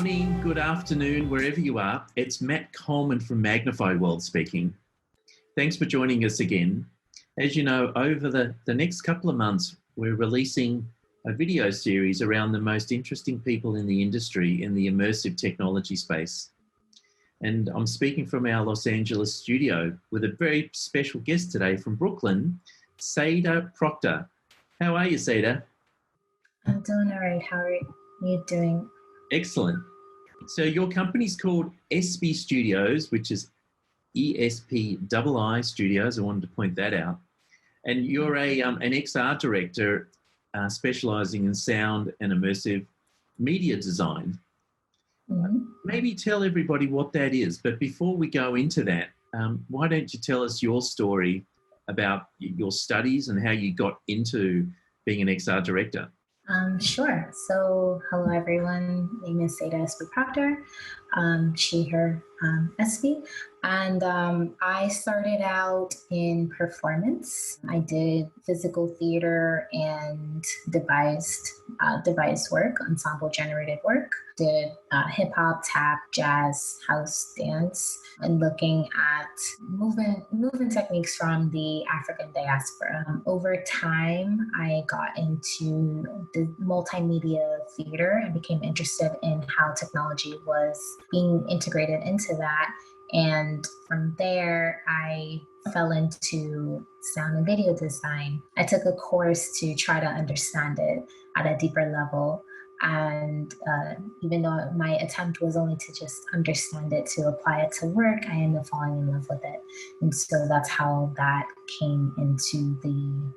morning, good afternoon, wherever you are. It's Matt Coleman from Magnified World speaking. Thanks for joining us again. As you know, over the next couple of months, we're releasing a video series around the most interesting people in the industry in the immersive technology space. And I'm speaking from our Los Angeles studio with a very special guest today from Brooklyn, Sadah Proctor. How are you, Sadah? I'm doing all right. How are you doing? Excellent. So your company's called ESPI Studios, which is ESPII Studios. I wanted to point that out. And you're an XR director specializing in sound and immersive media design. Mm-hmm. Maybe tell everybody what that is. But before we go into that, why don't you tell us your story about your studies and how you got into being an XR director? Sure. So, hello everyone. My name is Sadah Proctor. She, her, SB. And I started out in performance. I did physical theater and devised work, ensemble generated work. Did hip hop, tap, jazz, house, dance, and looking at movement techniques from the African diaspora. Over time, I got into the multimedia theater and became interested in how technology was being integrated into that. And from there, I fell into sound and video design. I took a course to try to understand it at a deeper level. And even though my attempt was only to just understand it, to apply it to work, I ended up falling in love with it. And so that's how that came into the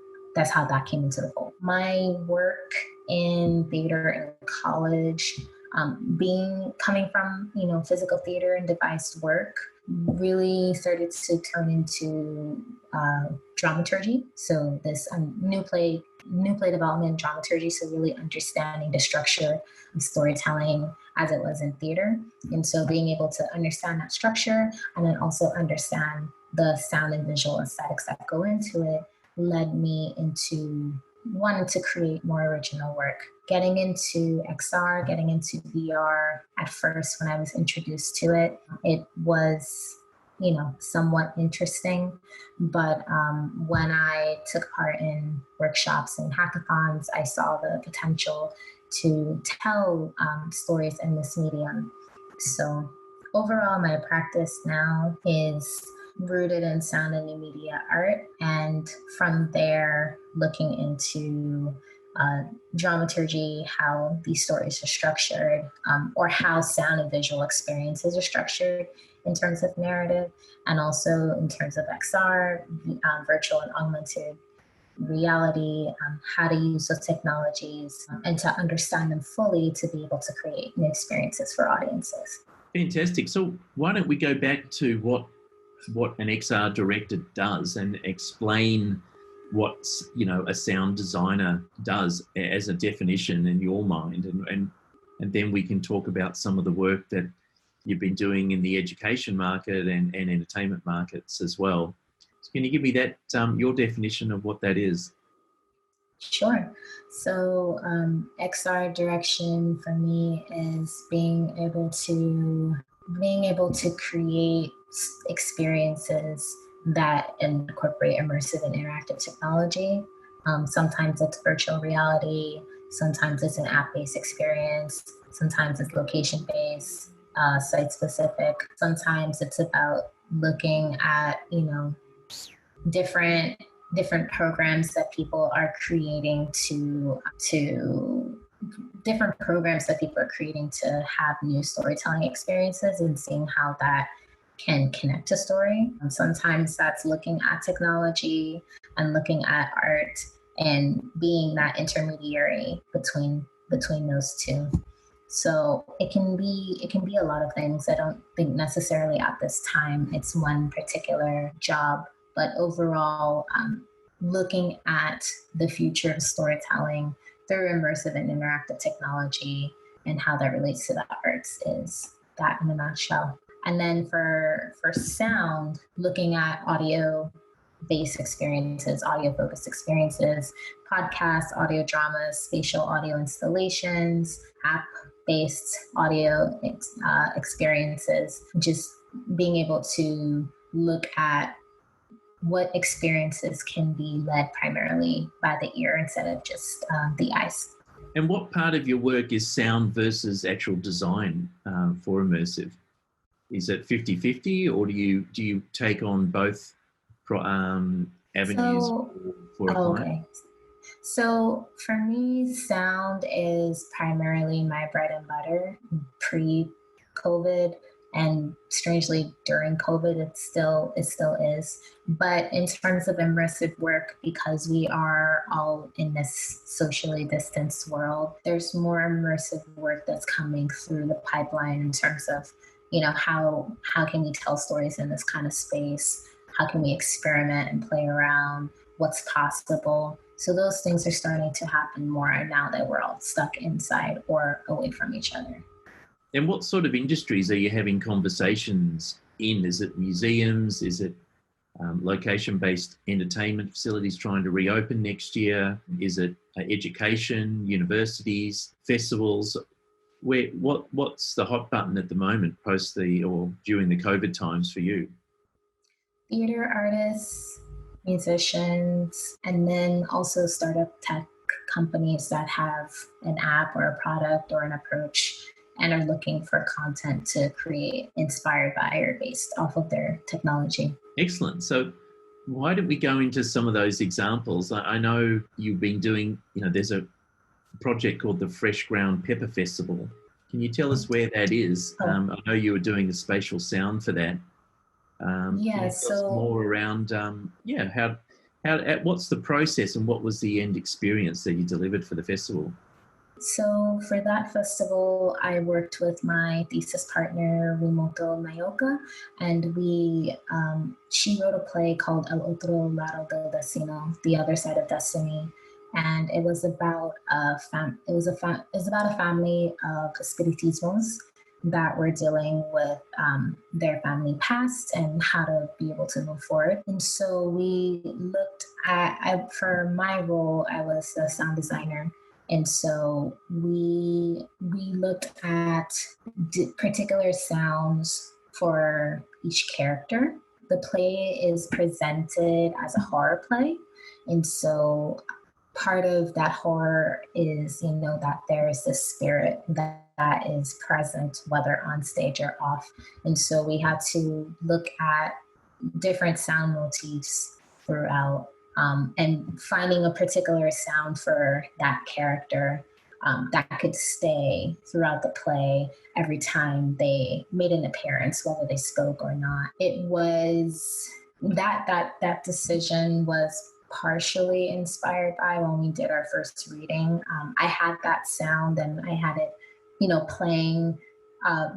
fold. My work in theater in college, coming from, physical theater and devised work, really started to turn into dramaturgy. So this new play development, dramaturgy. So really understanding the structure of storytelling as it was in theater. And so being able to understand that structure and then also understand the sound and visual aesthetics that go into it led me into wanting to create more original work. Getting into XR, getting into VR, at first when I was introduced to it, it was, somewhat interesting. But when I took part in workshops and hackathons, I saw the potential to tell stories in this medium. So overall, my practice now is rooted in sound and new media art. And from there, looking into dramaturgy, how these stories are structured, or how sound and visual experiences are structured in terms of narrative, and also in terms of XR, virtual and augmented reality, how to use those technologies, and to understand them fully to be able to create new experiences for audiences. Fantastic. So why don't we go back to what an XR director does and explain what a sound designer does as a definition in your mind, and then we can talk about some of the work that you've been doing in the education market and entertainment markets as well. So can you give me that your definition of what that is? Sure. So XR direction for me is being able to create experiences that incorporate immersive and interactive technology. Sometimes it's virtual reality, sometimes it's an app-based experience, sometimes it's location-based, site-specific. Sometimes it's about looking at, different programs that people are creating to have new storytelling experiences and seeing how that can connect a story. Sometimes that's looking at technology and looking at art and being that intermediary between those two. So it can be a lot of things. I don't think necessarily at this time it's one particular job, but overall, looking at the future of storytelling through immersive and interactive technology and how that relates to the arts is that in a nutshell. And then for sound, looking at audio-based experiences, audio-focused experiences, podcasts, audio dramas, spatial audio installations, based audio experiences, just being able to look at what experiences can be led primarily by the ear instead of just the eyes. And what part of your work is sound versus actual design for immersive? Is it 50-50, or do you take on both avenues for a client? Okay. So for me, sound is primarily my bread and butter pre-COVID, and strangely during COVID, it still is. But in terms of immersive work, because we are all in this socially distanced world, there's more immersive work that's coming through the pipeline in terms of, how can we tell stories in this kind of space? How can we experiment and play around? What's possible? So those things are starting to happen more now that we're all stuck inside or away from each other. And what sort of industries are you having conversations in? Is it museums? Is it location-based entertainment facilities trying to reopen next year? Is it education, universities, festivals? What's the hot button at the moment during the COVID times for you? Theater artists, musicians, and then also startup tech companies that have an app or a product or an approach and are looking for content to create inspired by or based off of their technology. Excellent. So why don't we go into some of those examples? I know you've been doing, there's a project called the Fresh Ground Pepper Festival. Can you tell us where that is? I know you were doing the spatial sound for that. Can you tell us more around, what's the process and what was the end experience that you delivered for the festival? So for that festival, I worked with my thesis partner, Neycha, and she wrote a play called El Otro Lado del Destino, The Other Side of Destiny. And it was about a family of espiritismos that were dealing with their family past and how to be able to move forward. And so we looked at, for my role, I was a sound designer. And so we looked at particular sounds for each character. The play is presented as a horror play. And so part of that horror is, that there is this spirit that is present, whether on stage or off. And so we had to look at different sound motifs throughout, and finding a particular sound for that character that could stay throughout the play every time they made an appearance, whether they spoke or not. It was that decision was partially inspired by when we did our first reading. I had that sound and I had it, playing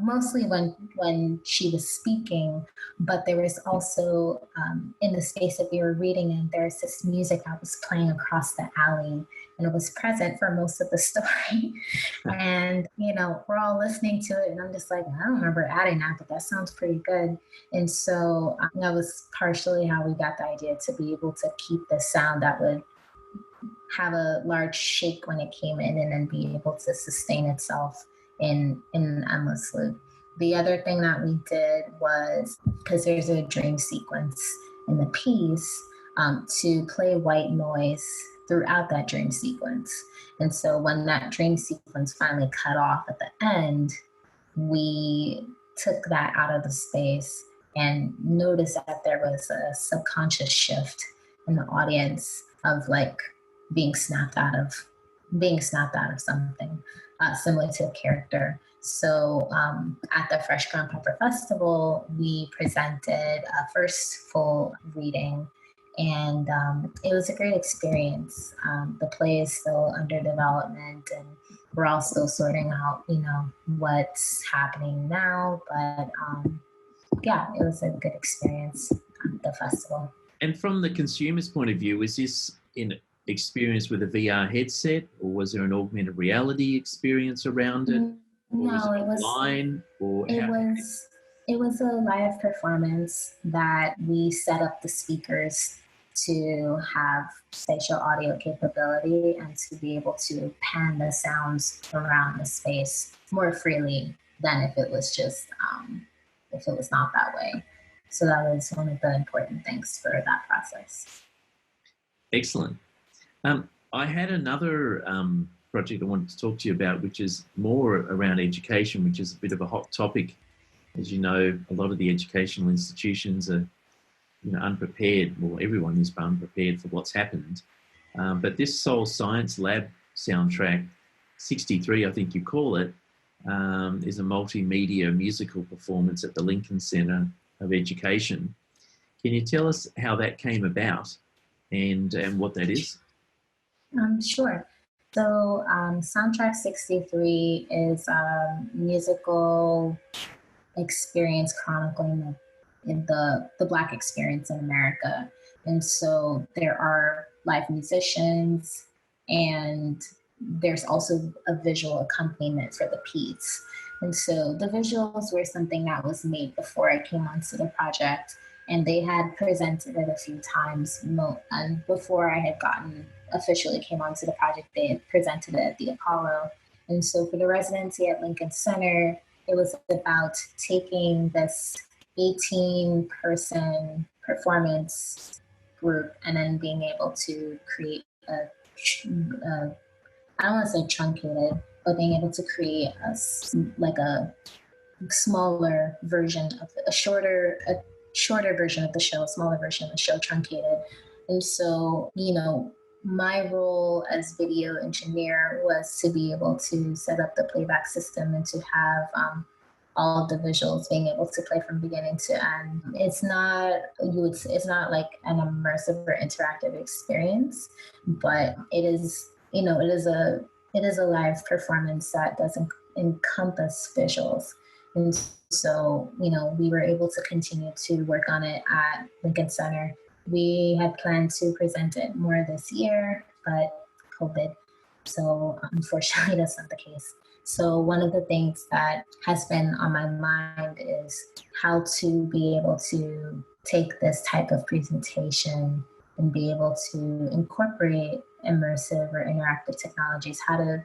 mostly when she was speaking, but there was also in the space that we were reading in, there's this music that was playing across the alley, and it was present for most of the story. And, we're all listening to it, and I'm just like, I don't remember adding that, but that sounds pretty good. And so that was partially how we got the idea to be able to keep the sound that would have a large shake when it came in and then be able to sustain itself in an endless loop. The other thing that we did was, because there's a dream sequence in the piece, to play white noise throughout that dream sequence. And so when that dream sequence finally cut off at the end, we took that out of the space and noticed that there was a subconscious shift in the audience of being snapped out of something, similar to a character. So at the Fresh Ground Pepper Festival, we presented a first full reading, and it was a great experience. The play is still under development, and we're all still sorting out, what's happening now. But it was a good experience at the festival. And from the consumer's point of view, is this in experience with a VR headset, or was there an augmented reality experience around it? No, it was online, or it was a live performance that we set up the speakers to have spatial audio capability and to be able to pan the sounds around the space more freely than if it was just, if it was not that way. So that was one of the important things for that process. Excellent. I had another project I wanted to talk to you about, which is more around education, which is a bit of a hot topic. As you know, a lot of the educational institutions are unprepared. Well, everyone is unprepared for what's happened. But this Soul Science Lab soundtrack, 63, I think you call it, is a multimedia musical performance at the Lincoln Center of Education. Can you tell us how that came about and what that is? Sure. So Soundtrack 63 is a musical experience chronicling the Black experience in America. And so there are live musicians, and there's also a visual accompaniment for the piece. And so the visuals were something that was made before I came onto the project, and they had presented it a few times. And before I had officially came onto the project, they had presented it at the Apollo. And so for the residency at Lincoln Center, it was about taking this 18-person performance group and then being able to create I don't want to say truncated, but being able to create a smaller version of a shorter version of the show, a smaller version of the show, truncated. And so, my role as video engineer was to be able to set up the playback system and to have all of the visuals being able to play from beginning to end. It's not like an immersive or interactive experience, but it is a live performance that doesn't encompass visuals. And so, we were able to continue to work on it at Lincoln Center. We had planned to present it more this year, but COVID. So unfortunately, that's not the case. So one of the things that has been on my mind is how to be able to take this type of presentation and be able to incorporate immersive or interactive technologies, how to,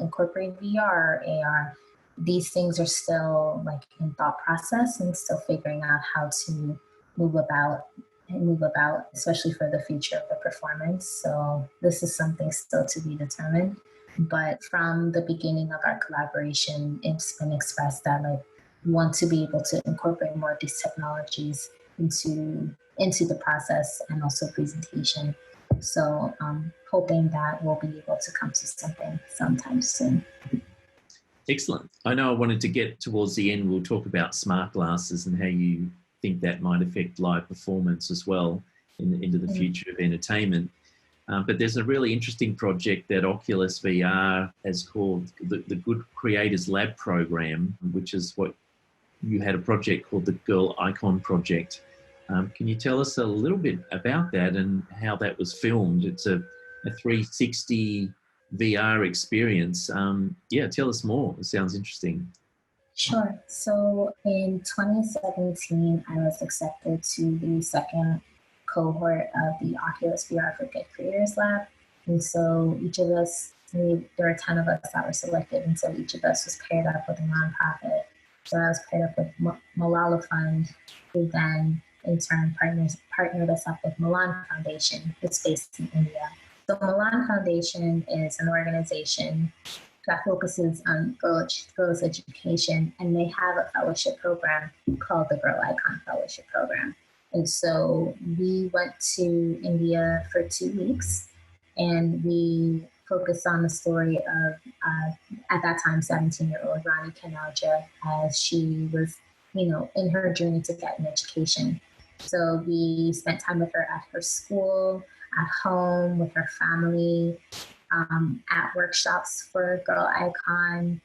incorporate VR, AR. These things are still in thought process and still figuring out how to move about, especially for the future of the performance. So this is something still to be determined. But from the beginning of our collaboration, it's been expressed that we want to be able to incorporate more of these technologies into the process and also presentation. So I'm hoping that we'll be able to come to something sometime soon. Excellent. I know I wanted to get towards the end, we'll talk about smart glasses and how you think that might affect live performance as well into the future of entertainment. But there's a really interesting project that Oculus VR has called the Good Creators Lab program, which is what you had a project called the Girl Icon Project. Can you tell us a little bit about that and how that was filmed? It's a 360 VR experience. Tell us more. It sounds interesting. Sure. So in 2017, I was accepted to the second cohort of the Oculus VR for Good Creators Lab. And so each of us, there were 10 of us that were selected, and so each of us was paired up with a nonprofit. So I was paired up with Malala Fund, who then in turn partnered us up with Milan Foundation, that's based in India. The Milan Foundation is an organization that focuses on girls' education, and they have a fellowship program called the Girl Icon Fellowship Program. And so we went to India for 2 weeks, and we focused on the story of, at that time, 17-year-old Rani Kanauja, as she was, in her journey to get an education. So we spent time with her at her school, at home, with her family, at workshops for Girl Icon,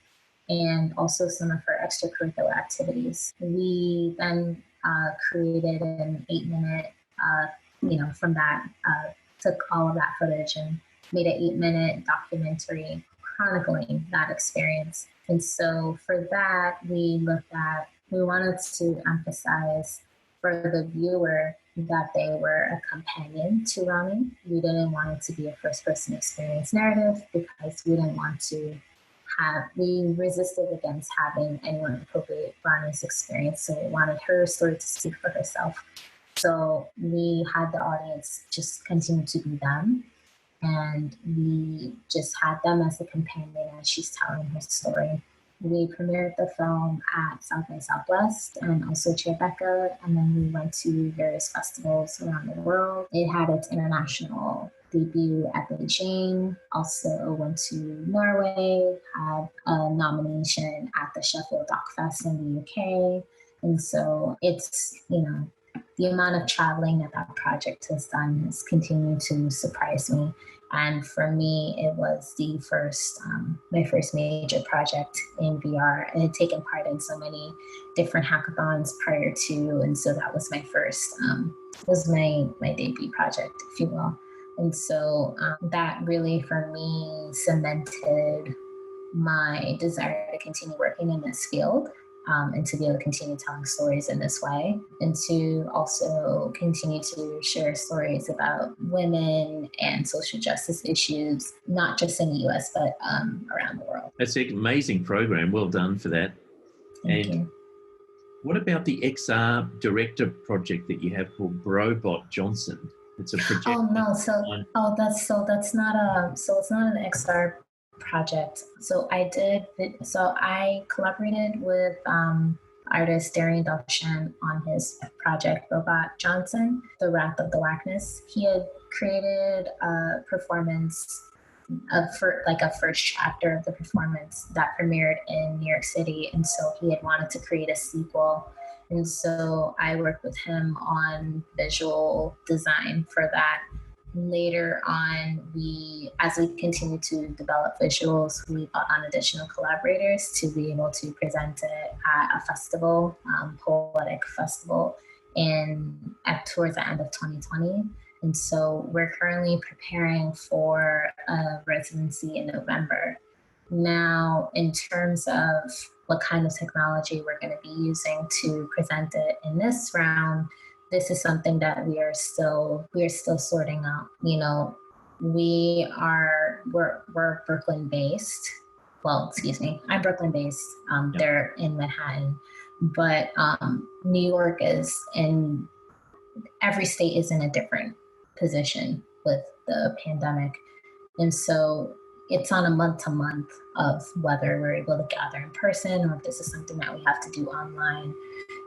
and also some of her extracurricular activities. We then created an 8-minute, from that, took all of that footage and made an 8-minute documentary chronicling that experience. And so for that, we wanted to emphasize for the viewer that they were a companion to Rami. We didn't want it to be a first-person experience narrative because we didn't want to we resisted against having anyone appropriate Rami's experience. So we wanted her story to speak for herself. So we had the audience just continue to be them. And we just had them as a companion as she's telling her story. We premiered the film at South by Southwest and also Tribeca, and then we went to various festivals around the world. It had its international debut at Beijing, also went to Norway, had a nomination at the Sheffield Doc Fest in the UK. And so it's, the amount of traveling that project has done has continued to surprise me. And for me, it was the first, my first major project in VR. I had taken part in so many different hackathons prior to, and so that was my first, was my debut project, if you will. And so that really, for me, cemented my desire to continue working in this field. And to be able to continue telling stories in this way, and to also continue to share stories about women and social justice issues, not just in the US, but around the world. That's an amazing program. Well done for that. Thank you. What about the XR director project that you have called Brobot Johnson? It's a project. Oh no! It's not an XR project. So I collaborated with artist Darian Darshan on his project Robot Johnson, The Wrath of the Whackness. He had created a performance for like a first chapter of the performance that premiered in New York City, and so he had wanted to create a sequel. And so I worked with him on visual design for that. Later on, as we continued to develop visuals, we brought on additional collaborators to be able to present it at a festival, poetic festival, towards the end of 2020. And so we're currently preparing for a residency in November. Now, in terms of what kind of technology we're going to be using to present it in this round, this is something that we are still sorting out. We're Brooklyn based. Well, excuse me, I'm Brooklyn based. They're in Manhattan, but New York is in every state is in a different position with the pandemic, and so it's on a month-to-month of whether we're able to gather in person or if this is something that we have to do online.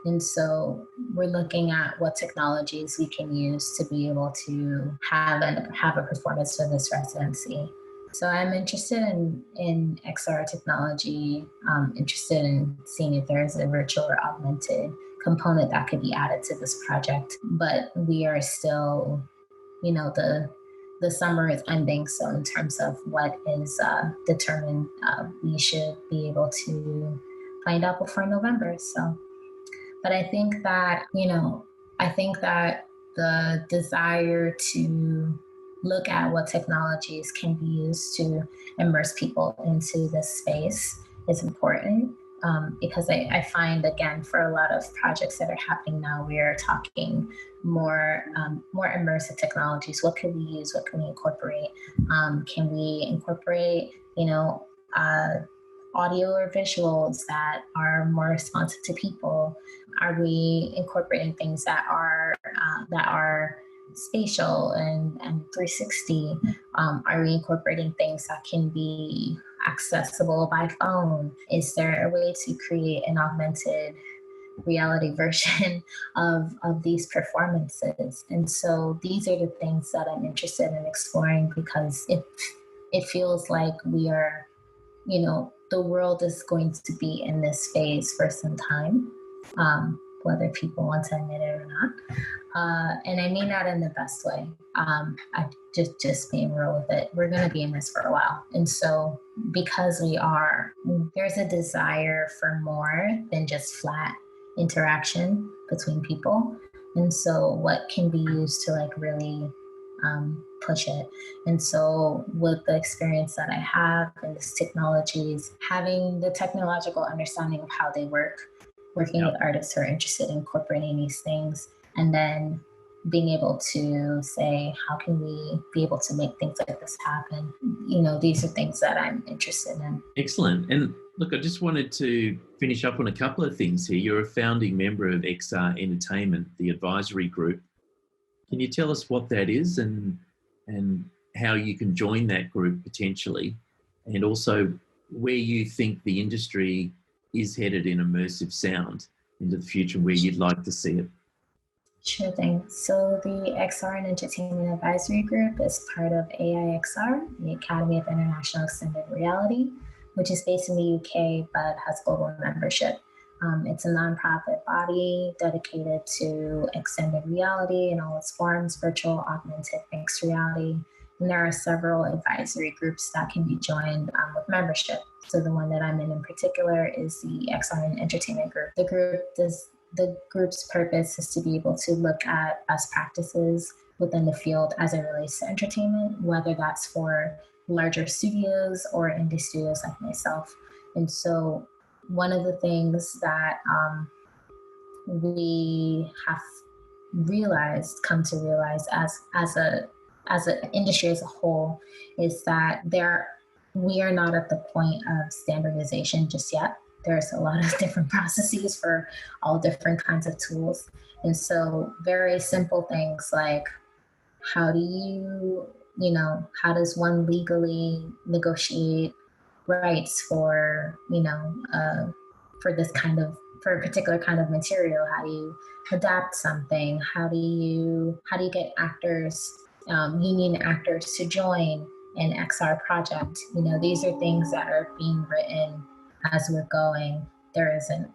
And so we're looking at what technologies we can use to be able to have a performance for this residency. So I'm interested in XR technology, interested in seeing if there's a virtual or augmented component that could be added to this project. But we are still, the summer is ending, so in terms of what is determined, we should be able to find out before November. So, but I think that the desire to look at what technologies can be used to immerse people into this space is important. Because I find, again, for a lot of projects that are happening now, we are talking more immersive technologies. What can we use? What can we incorporate? Can we incorporate, audio or visuals that are more responsive to people? Are we incorporating things that are spatial and 360? Are we incorporating things that can be accessible by phone? Is there a way to create an augmented reality version of these performances? And so these are the things that I'm interested in exploring, because it feels like we are, the world is going to be in this phase for some time, whether people want to admit it or not. And I mean that in the best way. I just being real with it. We're going to be in this for a while. And so because there's a desire for more than just flat interaction between people. And so what can be used to really push it. And so with the experience that I have in these technologies, having the technological understanding of how they work, working with artists who are interested in incorporating these things, and then being able to say, how can we be able to make things like this happen? These are things that I'm interested in. Excellent. And look, I just wanted to finish up on a couple of things here. You're a founding member of XR Entertainment, the advisory group. Can you tell us what that is and how you can join that group potentially, and also where you think the industry is headed in immersive sound into the future, where you'd like to see it? Sure thing. So the XR and Entertainment Advisory Group is part of AIXR, the Academy of International Extended Reality, which is based in the UK but has global membership. It's a nonprofit body dedicated to extended reality in all its forms, virtual, augmented, mixed reality. And there are several advisory groups that can be joined with membership. So the one that I'm in particular is the XR and Entertainment Group. The group's purpose is to be able to look at best practices within the field as it relates to entertainment, whether that's for larger studios or indie studios like myself. And so one of the things that we have come to realize as an industry as a whole is that we are not at the point of standardization just yet. There's a lot of different processes for all different kinds of tools. And so very simple things like how does one legally negotiate rights for for a particular kind of material? How do you adapt something? How do you get actors, union actors to join an XR project? These are things that are being written as we're going. There isn't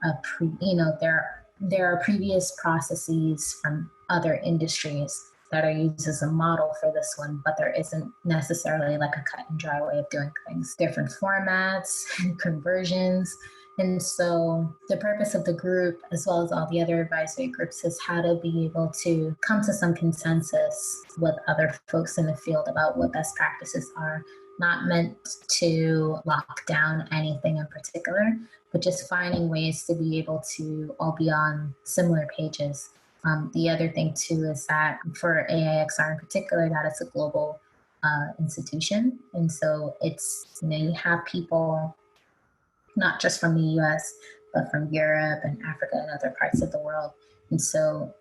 there are previous processes from other industries that are used as a model for this one, but there isn't necessarily like a cut and dry way of doing things. Different formats, conversions. And so the purpose of the group, as well as all the other advisory groups, is how to be able to come to some consensus with other folks in the field about what best practices are. Not meant to lock down anything in particular, but just finding ways to be able to all be on similar pages. The other thing too is that for AIXR in particular, that it's a global institution. And so it's, you have people not just from the US, but from Europe and Africa and other parts of the world. And so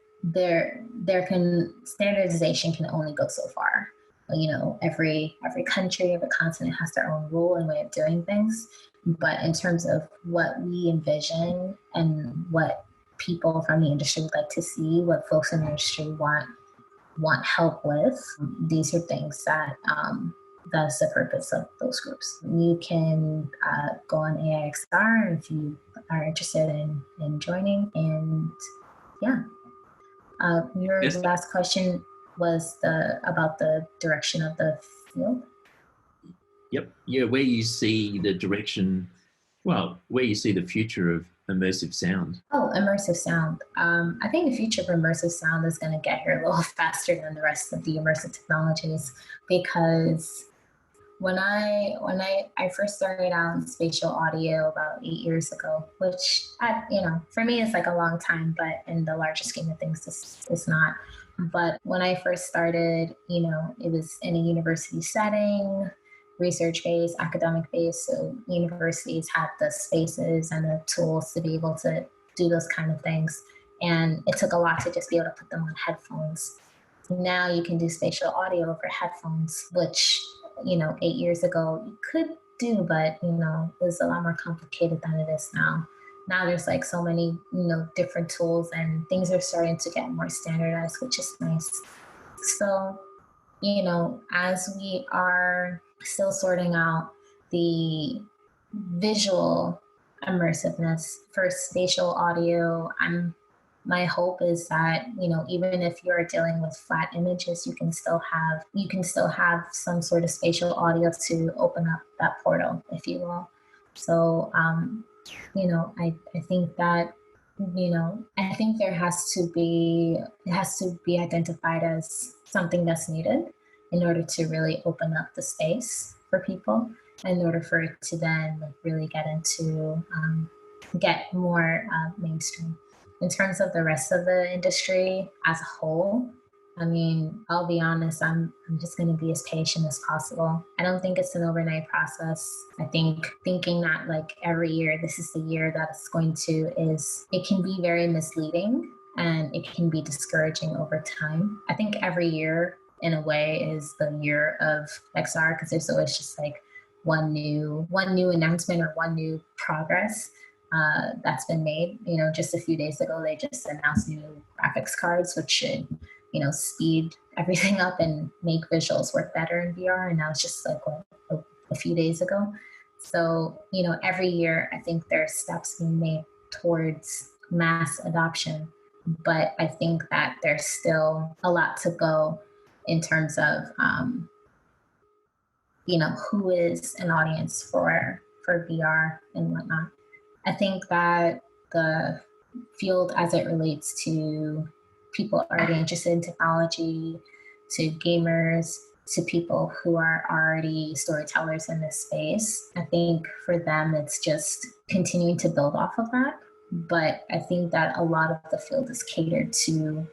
standardization can only go so far. Every country, every continent has their own rule and way of doing things. But in terms of what we envision and what people from the industry would like to see, what folks in the industry want help with, these are things that that's the purpose of those groups. You can go on AIXR if you are interested in joining. And yeah, your last question was about the direction of the field. Yep. Yeah, where you see the direction, where you see the future of immersive sound. Oh, immersive sound. I think the future of immersive sound is going to get here a little faster than the rest of the immersive technologies, because when I first started out in spatial audio about 8 years ago, which for me is like a long time, but in the larger scheme of things, it's not. But when I first started, it was in a university setting, research-based, academic-based. So universities had the spaces and the tools to be able to do those kind of things. And it took a lot to just be able to put them on headphones. Now you can do spatial audio over headphones, which 8 years ago you could do, but it's a lot more complicated than it is now. Now there's like so many different tools, and things are starting to get more standardized, which is nice. So as we are still sorting out the visual immersiveness for spatial audio, my hope is that even if you're dealing with flat images, you can still have some sort of spatial audio to open up that portal, if you will. So I think that I think it has to be identified as something that's needed in order to really open up the space for people, in order for it to then really get more mainstream. In terms of the rest of the industry as a whole, I mean, I'll be honest, I'm just going to be as patient as possible. I don't think it's an overnight process. I think thinking that like every year, this is the year that it's going to it can be very misleading and it can be discouraging over time. I think every year in a way is the year of XR because there's always just like one new announcement or one new progress that's been made. You know, just a few days ago, they just announced new graphics cards, which should, you know, speed everything up and make visuals work better in VR. And now it's just like a few days ago. So, you know, every year I think there are steps being made towards mass adoption. But I think that there's still a lot to go in terms of, you know, who is an audience for VR and whatnot. I think that the field as it relates to people already interested in technology, to gamers, to people who are already storytellers in this space, I think for them it's just continuing to build off of that. But I think that a lot of the field is catered to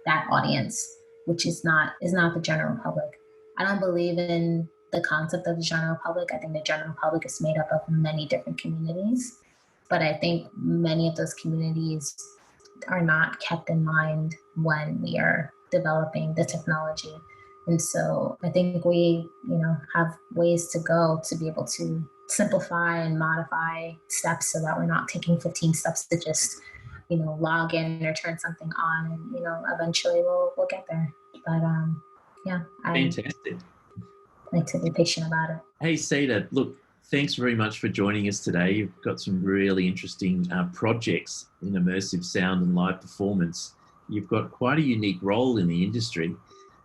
that audience, which is not the general public. I don't believe in the concept of the general public. I think the general public is made up of many different communities. But I think many of those communities are not kept in mind when we are developing the technology. And so I think we, you know, have ways to go to be able to simplify and modify steps so that we're not taking 15 steps to just, you know, log in or turn something on. And, you know, eventually we'll get there. But yeah, Fantastic. Like to be patient about it. Hey, Sadah, look, thanks very much for joining us today. You've got some really interesting projects in immersive sound and live performance. You've got quite a unique role in the industry,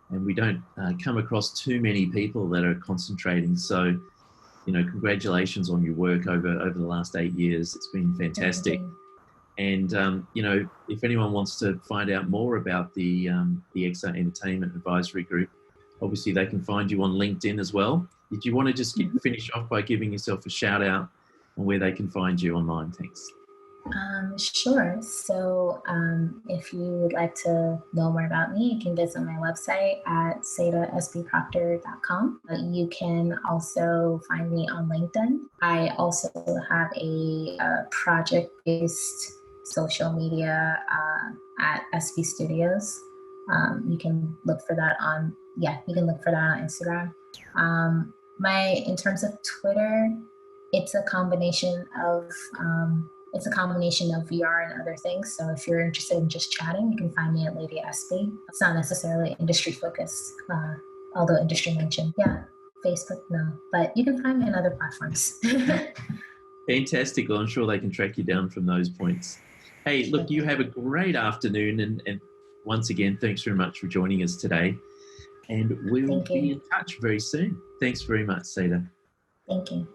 and we don't come across too many people that are concentrating. So, you know, congratulations on your work over the last 8 years. It's been fantastic. And, you know, if anyone wants to find out more about the XR Entertainment Advisory Group, obviously they can find you on LinkedIn as well. Did you want to just finish off by giving yourself a shout out on where they can find you online? Thanks. Sure. So if you would like to know more about me, you can visit my website at sadahsbproctor.com. You can also find me on LinkedIn. I also have a project-based social media at SB Studios. You can look for that on Instagram. In terms of Twitter, it's a combination of VR and other things. So if you're interested in just chatting, you can find me at Lady SB. It's not necessarily industry focused, although industry mentioned. Yeah, Facebook, no. But you can find me on other platforms. Fantastic. Well, I'm sure they can track you down from those points. Hey, look, you have a great afternoon. And once again, thanks very much for joining us today. And we'll be in touch very soon. Thanks very much, Sadah. Thank you.